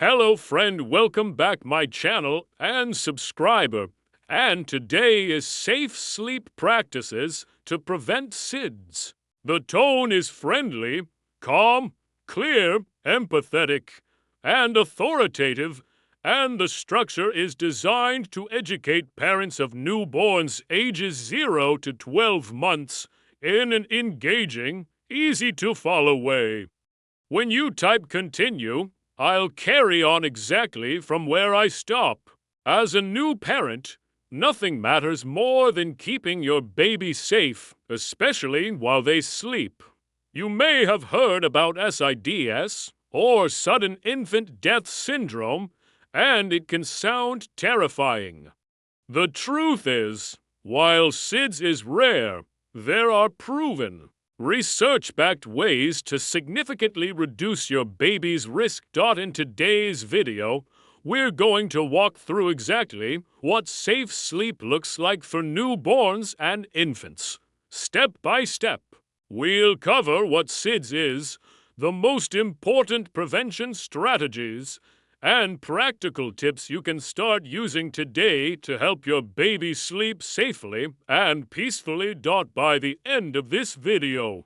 Hello friend, welcome back my channel and subscriber. And today is safe sleep practices to prevent SIDS. The tone is friendly, calm, clear, empathetic, and authoritative, and the structure is designed to educate parents of newborns ages 0 to 12 months in an engaging, easy-to-follow way. When you type continue, I'll carry on exactly from where I stop. As a new parent, nothing matters more than keeping your baby safe, especially while they sleep. You may have heard about SIDS, or sudden infant death syndrome, and it can sound terrifying. The truth is, while SIDS is rare, there are proven, research-backed ways to significantly reduce your baby's risk. In today's video, we're going to walk through exactly what safe sleep looks like for newborns and infants. Step by step, we'll cover what SIDS is, the most important prevention strategies, and practical tips you can start using today to help your baby sleep safely and peacefully. By the end of this video,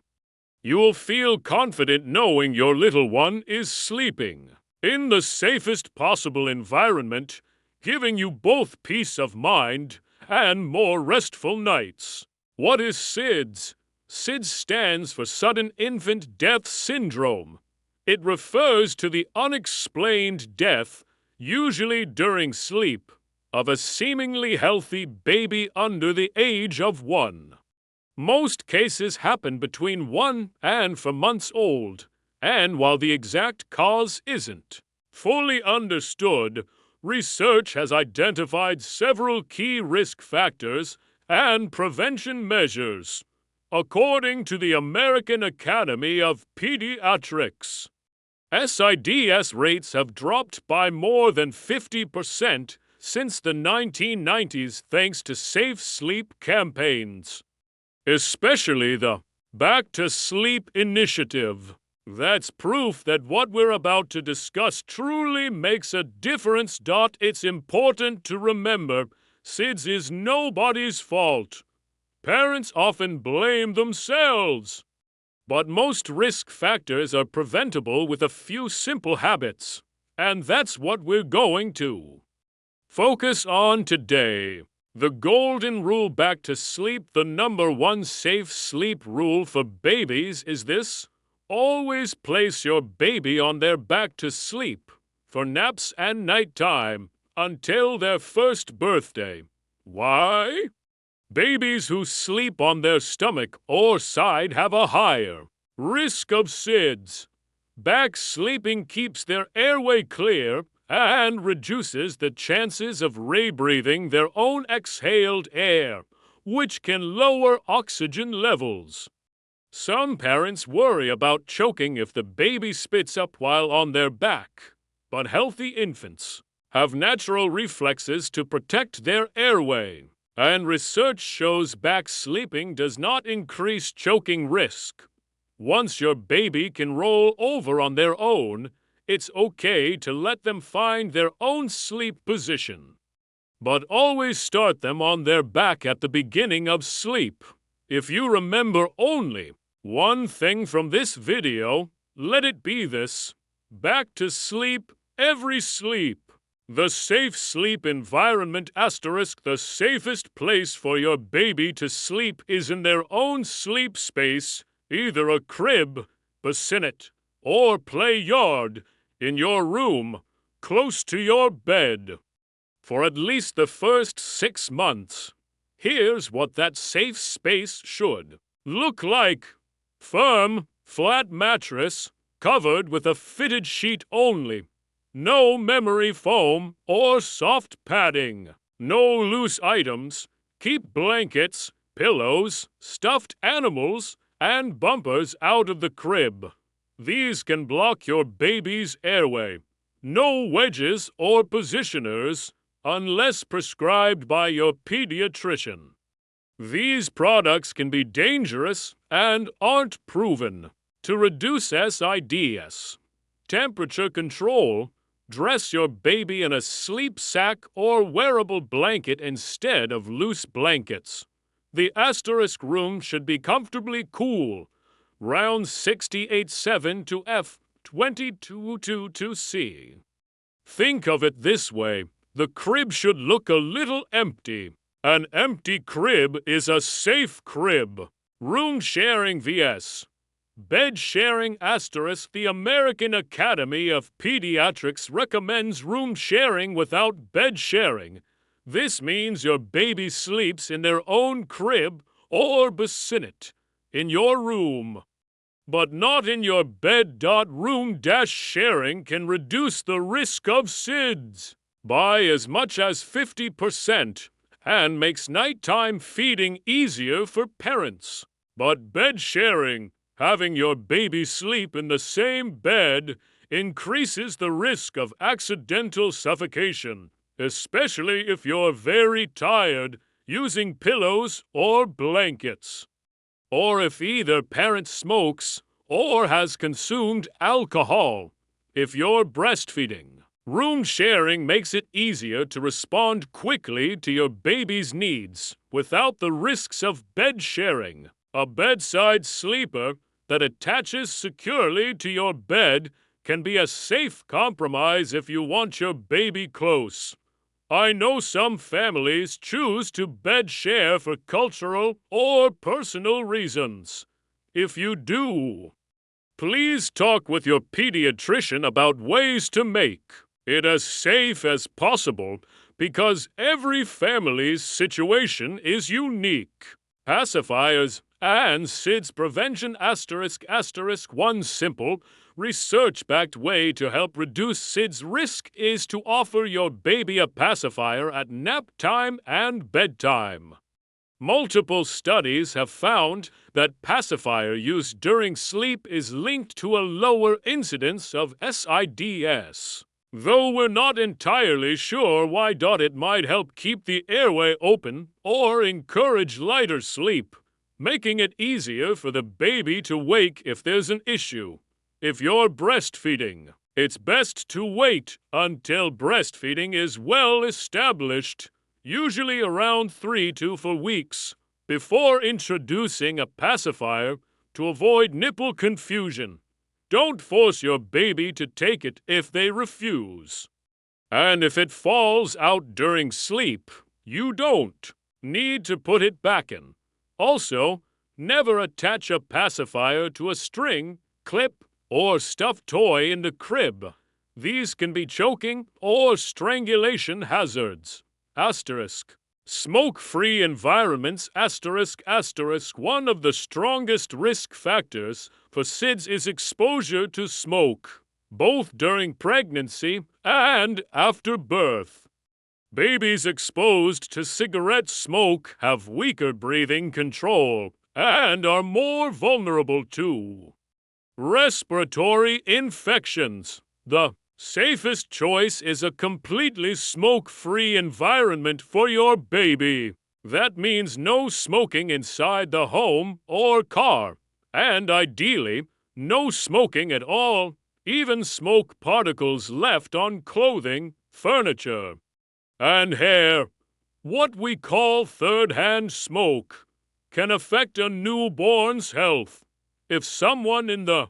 you'll feel confident knowing your little one is sleeping in the safest possible environment, giving you both peace of mind and more restful nights. What is SIDS? SIDS stands for Sudden Infant Death Syndrome. It refers to the unexplained death, usually during sleep, of a seemingly healthy baby under the age of 1. Most cases happen between 1 and 4 months old, and while the exact cause isn't fully understood, research has identified several key risk factors and prevention measures. According to the American Academy of Pediatrics, SIDS rates have dropped by more than 50% since the 1990s thanks to safe sleep campaigns, especially the Back to Sleep initiative. That's proof that what we're about to discuss truly makes a difference. It's important to remember, SIDS is nobody's fault. Parents often blame themselves. But most risk factors are preventable with a few simple habits, and that's what we're going to focus on today. The golden rule back to sleep. The number one safe sleep rule for babies is this: always place your baby on their back to sleep for naps and nighttime until their first birthday. Why? Babies who sleep on their stomach or side have a higher risk of SIDS. Back sleeping keeps their airway clear and reduces the chances of rebreathing their own exhaled air, which can lower oxygen levels. Some parents worry about choking if the baby spits up while on their back, but healthy infants have natural reflexes to protect their airway. And research shows back sleeping does not increase choking risk. Once your baby can roll over on their own, it's okay to let them find their own sleep position. But always start them on their back at the beginning of sleep. If you remember only one thing from this video, let it be this: back to sleep, every sleep. The safe sleep environment *. The safest place for your baby to sleep is in their own sleep space, either a crib, bassinet, or play yard, in your room, close to your bed. For at least the first 6 months, here's what that safe space should look like: firm, flat mattress, covered with a fitted sheet only. No memory foam or soft padding. No loose items. Keep blankets, pillows, stuffed animals, and bumpers out of the crib. These can block your baby's airway. No wedges or positioners unless prescribed by your pediatrician. These products can be dangerous and aren't proven to reduce SIDS. Temperature control. Dress your baby in a sleep sack or wearable blanket instead of loose blankets. The asterisk room should be comfortably cool, round 68.7 to F2222C. Think of it this way: the crib should look a little empty. An empty crib is a safe crib. Room sharing vs. Bed sharing asterisk. The American Academy of Pediatrics recommends room sharing without bed sharing. This means your baby sleeps in their own crib or bassinet in your room, but not in your bed. Room sharing can reduce the risk of SIDS by as much as 50% and makes nighttime feeding easier for parents. But bed sharing, having your baby sleep in the same bed, increases the risk of accidental suffocation, especially if you're very tired, using pillows or blankets, or if either parent smokes or has consumed alcohol. If you're breastfeeding, room sharing makes it easier to respond quickly to your baby's needs without the risks of bed sharing. A bedside sleeper that attaches securely to your bed can be a safe compromise if you want your baby close. I know some families choose to bed share for cultural or personal reasons. If you do, please talk with your pediatrician about ways to make it as safe as possible, because every family's situation is unique. Pacifiers and SIDS prevention ***. One simple, research-backed way to help reduce SIDS risk is to offer your baby a pacifier at nap time and bedtime. Multiple studies have found that pacifier use during sleep is linked to a lower incidence of SIDS. Though we're not entirely sure why. It might help keep the airway open or encourage lighter sleep, making it easier for the baby to wake if there's an issue. If you're breastfeeding, it's best to wait until breastfeeding is well established, usually around 3 to 4 weeks, before introducing a pacifier to avoid nipple confusion. Don't force your baby to take it if they refuse. And if it falls out during sleep, you don't need to put it back in. Also, never attach a pacifier to a string, clip, or stuffed toy in the crib. These can be choking or strangulation hazards. Asterisk. Smoke-free environments ***. One of the strongest risk factors for SIDS is exposure to smoke, both during pregnancy and after birth. Babies exposed to cigarette smoke have weaker breathing control and are more vulnerable to respiratory infections. The safest choice is a completely smoke-free environment for your baby. That means no smoking inside the home or car, and ideally, no smoking at all, even smoke particles left on clothing, furniture, and hair. What we call third-hand smoke can affect a newborn's health. If someone in the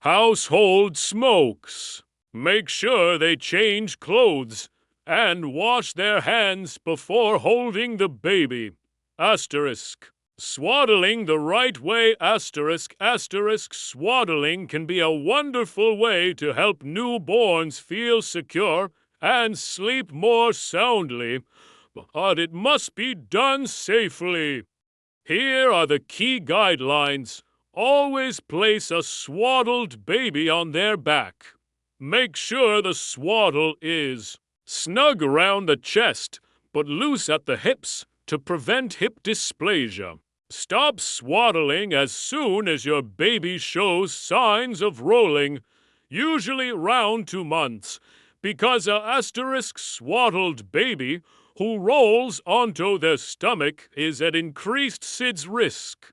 household smokes, make sure they change clothes and wash their hands before holding the baby. Asterisk. Swaddling the right way ***. Swaddling can be a wonderful way to help newborns feel secure and sleep more soundly, but it must be done safely. Here are the key guidelines. Always place a swaddled baby on their back. Make sure the swaddle is snug around the chest, but loose at the hips to prevent hip dysplasia. Stop swaddling as soon as your baby shows signs of rolling, usually around 2 months, because a * swaddled baby who rolls onto their stomach is at increased SIDS risk.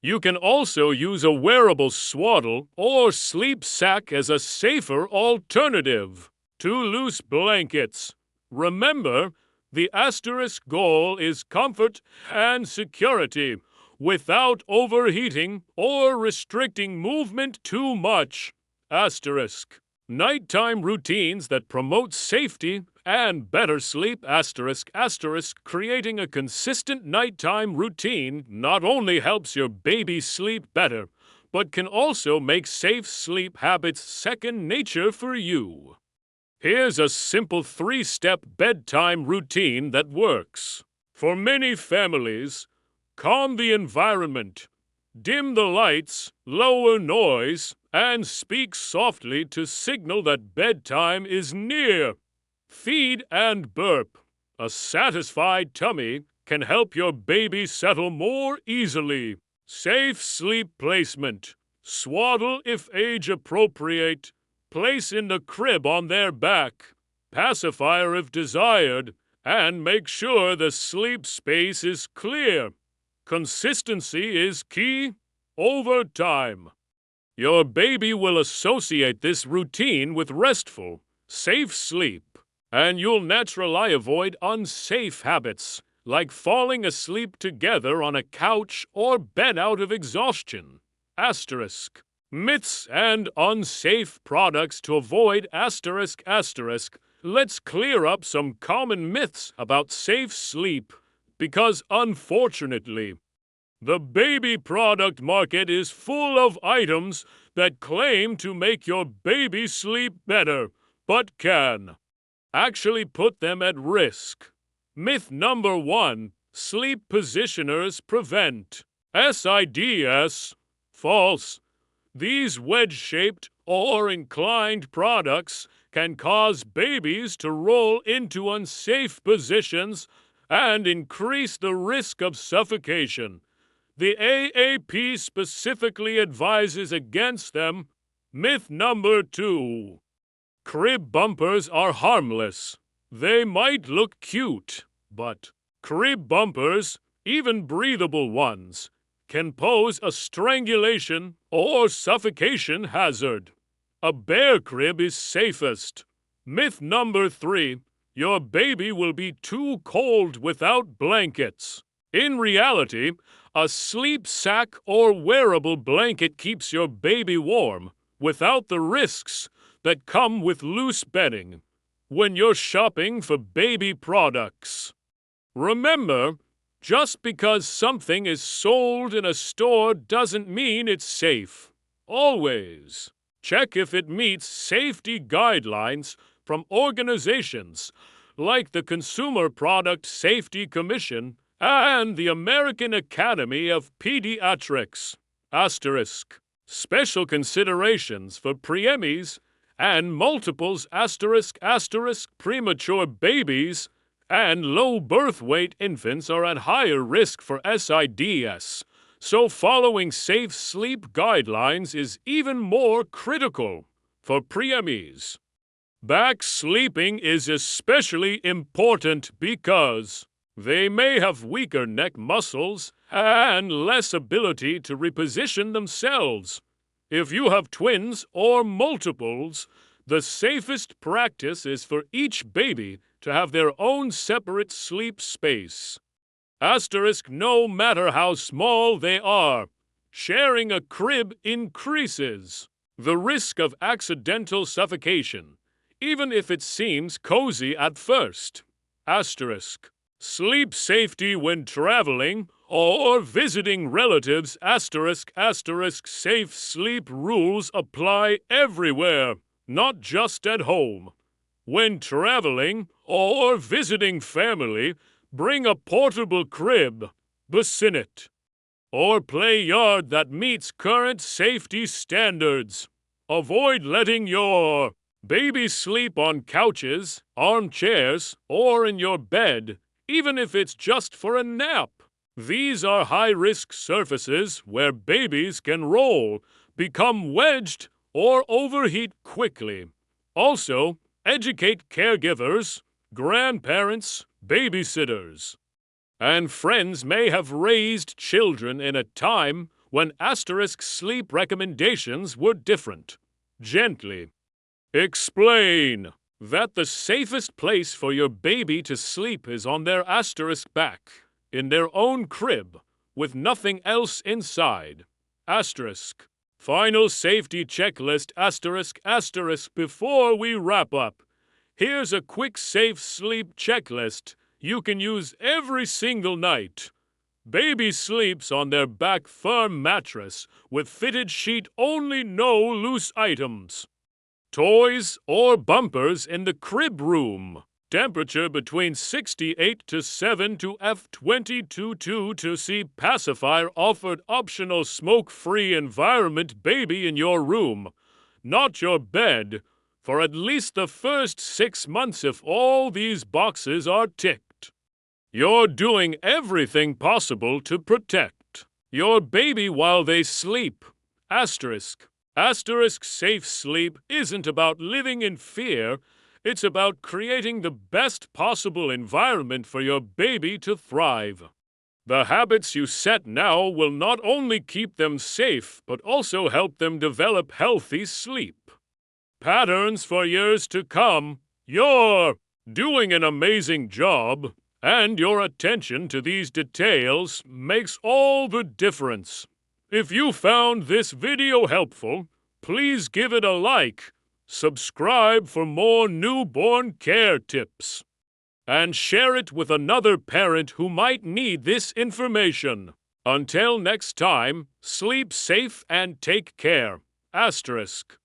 You can also use a wearable swaddle or sleep sack as a safer alternative. to loose blankets. Remember, the asterisk goal is comfort and security without overheating or restricting movement too much. Asterisk. Nighttime routines that promote safety and better sleep ***, creating a consistent nighttime routine not only helps your baby sleep better, but can also make safe sleep habits second nature for you. Here's a simple 3-step bedtime routine that works. For many families, calm the environment, dim the lights, lower noise, and speak softly to signal that bedtime is near. Feed and burp. A satisfied tummy can help your baby settle more easily. Safe sleep placement. Swaddle if age appropriate. Place in the crib on their back. Pacifier if desired. And make sure the sleep space is clear. Consistency is key over time. Your baby will associate this routine with restful, safe sleep, and you'll naturally avoid unsafe habits like falling asleep together on a couch or bed out of exhaustion. Asterisk. Myths and unsafe products to avoid ***. Let's clear up some common myths about safe sleep because, unfortunately, the baby product market is full of items that claim to make your baby sleep better, but can actually put them at risk. Myth number 1, sleep positioners prevent SIDS. False. These wedge-shaped or inclined products can cause babies to roll into unsafe positions and increase the risk of suffocation. The AAP specifically advises against them. Myth number 2. Crib bumpers are harmless. They might look cute, but crib bumpers, even breathable ones, can pose a strangulation or suffocation hazard. A bare crib is safest. Myth number 3. Your baby will be too cold without blankets. In reality, a sleep sack or wearable blanket keeps your baby warm without the risks that come with loose bedding when you're shopping for baby products. Remember, just because something is sold in a store doesn't mean it's safe. Always check if it meets safety guidelines from organizations like the Consumer Product Safety Commission and the American Academy of Pediatrics. Asterisk. Special considerations for preemies and multiples ***, premature babies and low birth weight infants are at higher risk for SIDS, so following safe sleep guidelines is even more critical for preemies. Back sleeping is especially important because they may have weaker neck muscles and less ability to reposition themselves. If you have twins or multiples, the safest practice is for each baby to have their own separate sleep space. Asterisk, no matter how small they are, sharing a crib increases the risk of accidental suffocation, even if it seems cozy at first. Asterisk. Sleep safety when traveling or visiting relatives ***. Safe sleep rules apply everywhere, not just at home. When traveling or visiting family, bring a portable crib, bassinet, or play yard that meets current safety standards. Avoid letting your baby sleep on couches, armchairs, or in your bed, even if it's just for a nap. These are high-risk surfaces where babies can roll, become wedged, or overheat quickly. Also, educate caregivers, grandparents, babysitters, and friends may have raised children in a time when * sleep recommendations were different. Gently explain that the safest place for your baby to sleep is on their asterisk back, in their own crib, with nothing else inside. Asterisk. Final safety checklist asterisk asterisk before we wrap up. Here's a quick safe sleep checklist you can use every single night. Baby sleeps on their back firm mattress with fitted sheet only, no loose items. Toys or bumpers in the crib room. Temperature between 68 to 7 to F22 to see Pacifier offered optional smoke-free environment baby in your room, not your bed, for at least the first 6 months if all these boxes are ticked. You're doing everything possible to protect your baby while they sleep. Asterisk. Asterisk safe sleep isn't about living in fear. It's about creating the best possible environment for your baby to thrive. The habits you set now will not only keep them safe, but also help them develop healthy sleep patterns for years to come. You're doing an amazing job, and your attention to these details makes all the difference. If you found this video helpful, please give it a like, subscribe for more newborn care tips, and share it with another parent who might need this information. Until next time, sleep safe and take care. Asterisk.